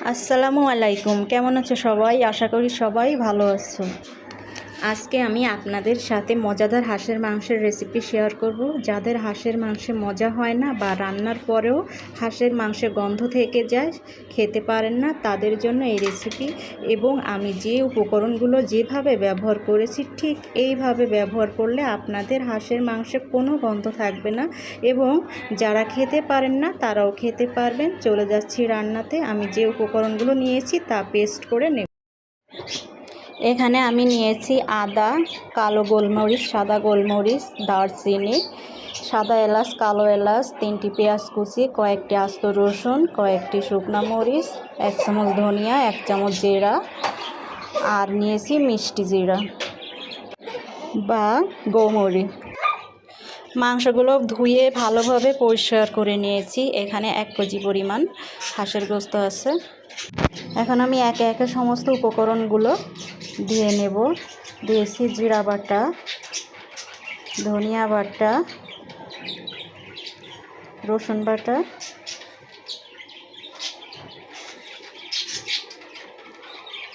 আসসালামু আলাইকুম, কেমন আছো সবাই? আশা করি সবাই ভালো আছো। আজকে আমি আপনাদের সাথে মজাদার হাঁসের মাংসের রেসিপি শেয়ার করব। যাদের হাঁসের মাংসে মজা হয় না বা রান্নার পরেও হাঁসের মাংসের গন্ধ থেকে যায়, খেতে পারেন না, তাদের জন্য এই রেসিপি। এবং আমি যে উপকরণগুলো যেভাবে ব্যবহার করেছি ঠিক এইভাবে ব্যবহার করলে আপনাদের হাঁসের মাংসে কোনো গন্ধ থাকবে না এবং যারা খেতে পারেন না তারাও খেতে পারবেন। চলে যাচ্ছি রান্নাতে। আমি যে উপকরণগুলো নিয়েছি তা পেস্ট করে নেব। এখানে আমি নিয়েছি আদা, কালো গোলমরিচ, সাদা গোলমরিচ, দারচিনি, সাদা এলাচ, কালো এলাচ, 3টি পেঁয়াজ কুচি, কয়েকটি আস্ত রসুন, কয়েকটি শুকনো মরিচ, 1 চামচ ধনিয়া, 1 চামচ জিরা আর নিয়েছি মিষ্টি জিরা বা গোমরি। মাংসগুলো ধুয়ে ভালোভাবে পরিষ্কার করে নিয়েছি। এখানে 1 কেজি পরিমাণ হাঁসের গোশত আছে। এখন আমি একে একে সমস্ত উপকরণগুলো দিয়ে নেব। দিয়েছি জিরা বাটা, ধনিয়া বাটা, রসুন বাটা,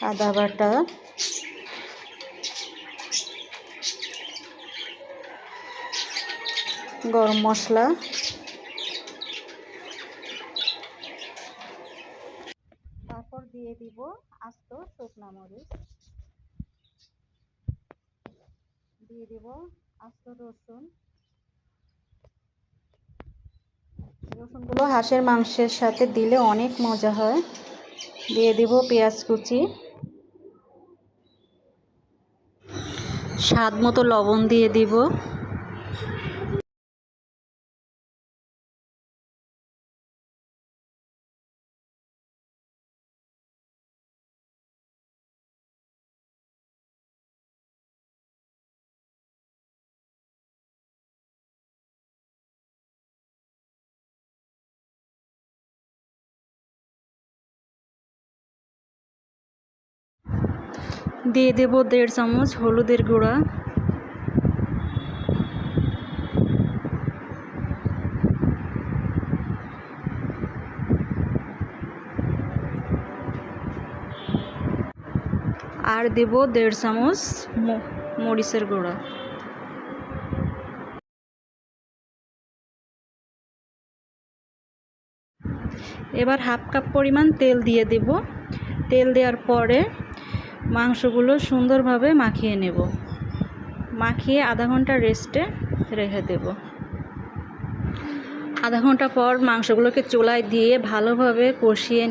আদা বাটা, গরম মশলা, তারপর দিয়ে দিব আস্ত শুকনো মরিচ, দিয়ে দিব আস্ত রসুন। রসুনগুলো হাঁসের মাংসের সাথে দিলে অনেক মজা হয়। দিয়ে দিব পেঁয়াজ কুচি, স্বাদ মতো লবণ দিয়ে দিব। দিয়ে দেব 1.5 চামচ হলুদের গুঁড়া, আর দেব 1.5 চামচ মরিচের গুঁড়া। এবার 1/2 কাপ পরিমাণ তেল দিয়ে দেব। তেল দেওয়ার পরে মাংসগুলো সুন্দরভাবে মাখিয়ে নেব। মাখিয়ে আধা ঘন্টা রেস্টে রেখে দেব। আধা ঘন্টা পর মাংসগুলোকে চুলায় দিয়ে ভালোভাবে কষিয়ে